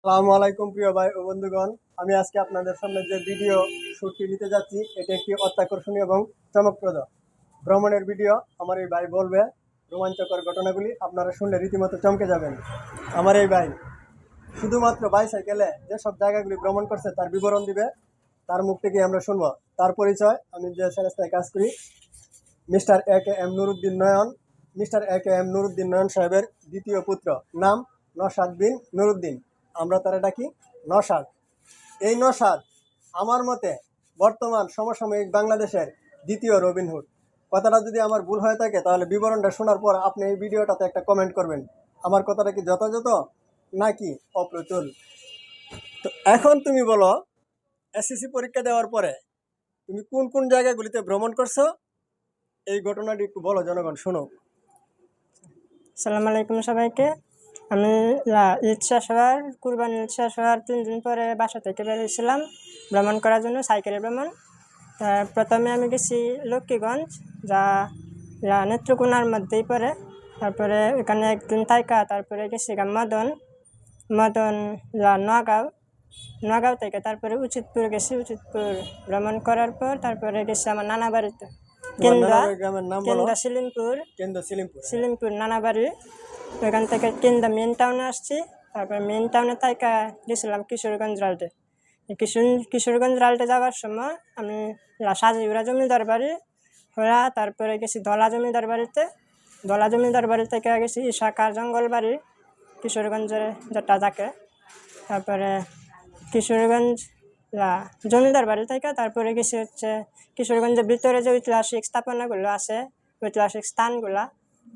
আসসালামু আলাইকুম প্রিয় ভাই ও বন্ধুগণ। আমি আজকে আপনাদের সামনে যে ভিডিও শুটটি নিতে যাচ্ছি এটি একটি অত্যাকর্ষণীয় এবং চমকপ্রদ ভ্রমণের ভিডিও। আমার এই ভাই বলবে রোমাঞ্চকর ঘটনাগুলি, আপনারা শুনলে রীতিমতো চমকে যাবেন। আমার এই ভাই শুধুমাত্র বাইসাইকেলে যেসব জায়গাগুলি ভ্রমণ করছে তার বিবরণ দিবে, তার মুখ থেকে আমরা শুনবো। তার পরিচয়, আমি যে সংস্থায় কাজ করি, Mister A K M Nuruddin Nayan. Mister A K M Nuruddin Nayan সাহেবের দ্বিতীয় পুত্র, নাম নওশাদ বিন নুরুদ্দিন, আমরা তারা ডাকি নওশাদ। এই নওশাদ আমার মতে বর্তমান সমসাময়িক বাংলাদেশের দ্বিতীয় রবিনহুড। কথাটা যদি আমার ভুল হয়ে থাকে তাহলে বিবরণটা শোনার পর আপনি এই ভিডিওটাতে একটা কমেন্ট করবেন, আমার কথাটা কি যথাযথ নাকি অপ্রতুল। তো এখন তুমি বলো, এসএসসি পরীক্ষা দেওয়ার পরে তুমি কোন কোন জায়গাগুলিতে ভ্রমণ করছো, এই ঘটনাটি একটু বলো, জনগণ শোনো। আসসালামু আলাইকুম সবাইকে। আমি ঈদ শেষ হওয়ার কুরবানি ঈদ শেষ হওয়ার 3 দিন পরে বাসা থেকে বের হয়েছিলাম ভ্রমণ করার জন্য, সাইকেলের ভ্রমণ। প্রথমে আমি গেছি লক্ষ্মীগঞ্জ, যা নেত্রকোনার মধ্যেই পড়ে। তারপরে এখানে একদিন থাইকা তারপরে গেছি মদন নগাঁও থেকে তারপরে উচিতপুর গেছি। উচিতপুর ভ্রমণ করার পর তারপরে গেছি আমার নানা বাড়িতে, গ্রামের নাম বলো। সিলিমপুর নানা বাড়ি। ওইখান থেকে কেন্দা মেন টাউনে আসছি। তারপর মেন টাউনে থেকে গেছিলাম কিশোরগঞ্জ রাল্টে। কিশোরগঞ্জ রাল্টে যাওয়ার সময় আমি সাজিউরা জমিদার বাড়ি হয়ে তারপরে গেছি ধলা জমিদার বাড়িতে। ধলা জমিদার বাড়ি থেকে গেছি শাখার জঙ্গল বাড়ি, কিশোরগঞ্জের যেটা থাকে। তারপরে কিশোরগঞ্জ জমিদার বাড়ি থেকে তারপরে গেছি হচ্ছে কিশোরগঞ্জের ভিতরে যে ঐতিহাসিক স্থাপনাগুলো আছে, ঐতিহাসিক স্থানগুলা,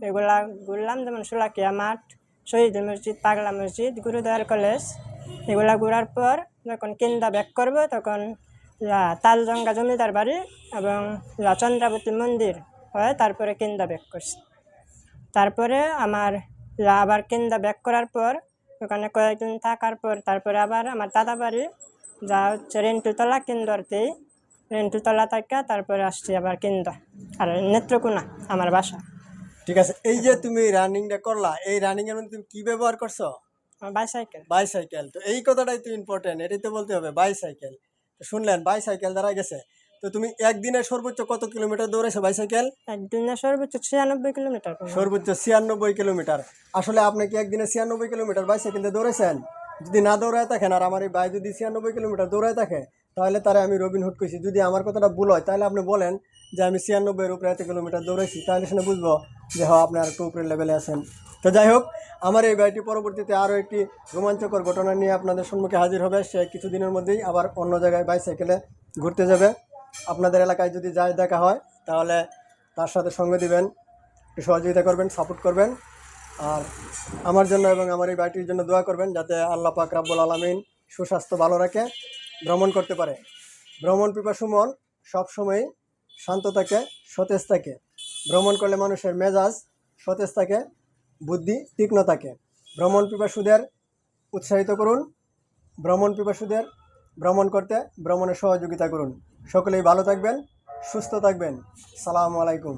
এগুলা ঘুরলাম। যেমন শোলাকিয়া মাঠ, শহীদ মসজিদ, পাগলা মসজিদ, গুরুদ্বার কলেজ। এগুলা ঘোরার পর যখন কেন্দা ব্যাক করবো তখন তালজঙ্গা জমিদার বাড়ি এবং চন্দ্রাবতী মন্দির হয় তারপরে কেন্দা ব্যাক করছি। তারপরে আমার আবার কেন্দা ব্যাক করার পর ওখানে কয়েকদিন থাকার পর তারপরে আবার আমার দাদা বাড়ি, যা হচ্ছে রেন্টুতলা কেন্দ্রতেই। রেন্টুতলা থেকে তারপরে আসছি আবার কেন্দ্র, আর নেত্রকোনা আমার বাসা। ঠিক আছে, এই যে তুমি রানিংটা করলা, এই রানিং এর মধ্যে তুমি কি ব্যবহার করছো? বাইসাইকেল। বাইসাইকেল। তো এই কথাটাই তো ইম্পর্টেন্ট, এটাই তো বলতে হবে, বাইসাইকেল। তো শুনলেন বাইসাইকেল দ্বারা গেছে। তো তুমি একদিনে সর্বোচ্চ কত কিলোমিটার দৌড়েছো বাইসাইকেল? একদিনে সর্বোচ্চ 96 কিলোমিটার। সর্বোচ্চ 96 কিলোমিটার। আসলে আপনি কি একদিনে 96 কিলোমিটার বাইসাইকেল দিয়ে দৌড়েছেন? যদি না দৌড়ায় থাকেন, আর আমার এই ভাই যদি 96 কিলোমিটার দৌড়ায় থাকে, তাহলে তারা আমি রবিনহুড কইছি। যদি আমার কথাটা ভুল হয় তাহলে আপনি বলেন যে আমি 96-এর উপরে এত কিলোমিটার দৌড়াইছি, তাহলে শুনে বুঝবো যে হ্যাঁ আপনি আর একটু উপরের লেভেলে আছেন। তো যাই হোক, আমার এই ভাইটি পরবর্তীতে আরও একটি রোমাঞ্চকর ঘটনা নিয়ে আপনাদের সম্মুখে হাজির হবে। সে কিছুদিনের মধ্যেই আবার অন্য জায়গায় বাইসাইকেলে ঘুরতে যাবে। আপনাদের এলাকায় যদি যায় দেখা হয় তাহলে তার সাথে সঙ্গ দিবেন, একটু সহযোগিতা করবেন, সাপোর্ট করবেন। আর আমার জন্য এবং আমার এই ভাইটির জন্য দোয়া করবেন যাতে আল্লাহ পাক রাব্বুল আলামিন সুস্বাস্থ্য ভালো রাখে, ভ্রমণ করতে পারে। ভ্রমণ পিপাসু মন সবসময়ই শান্ত থাকে, সতেজ থাকে। ভ্রমণ করলে মানুষের মেজাজ সতেজ থাকে, বুদ্ধি তীক্ষ্ণ থাকে। ভ্রমণ পিপাসুদের উৎসাহিত করুন, ভ্রমণ পিপাসুদের ভ্রমণ করতে ভ্রমণে সহযোগিতা করুন। সকলেই ভালো থাকবেন, সুস্থ থাকবেন। সালামু আলাইকুম।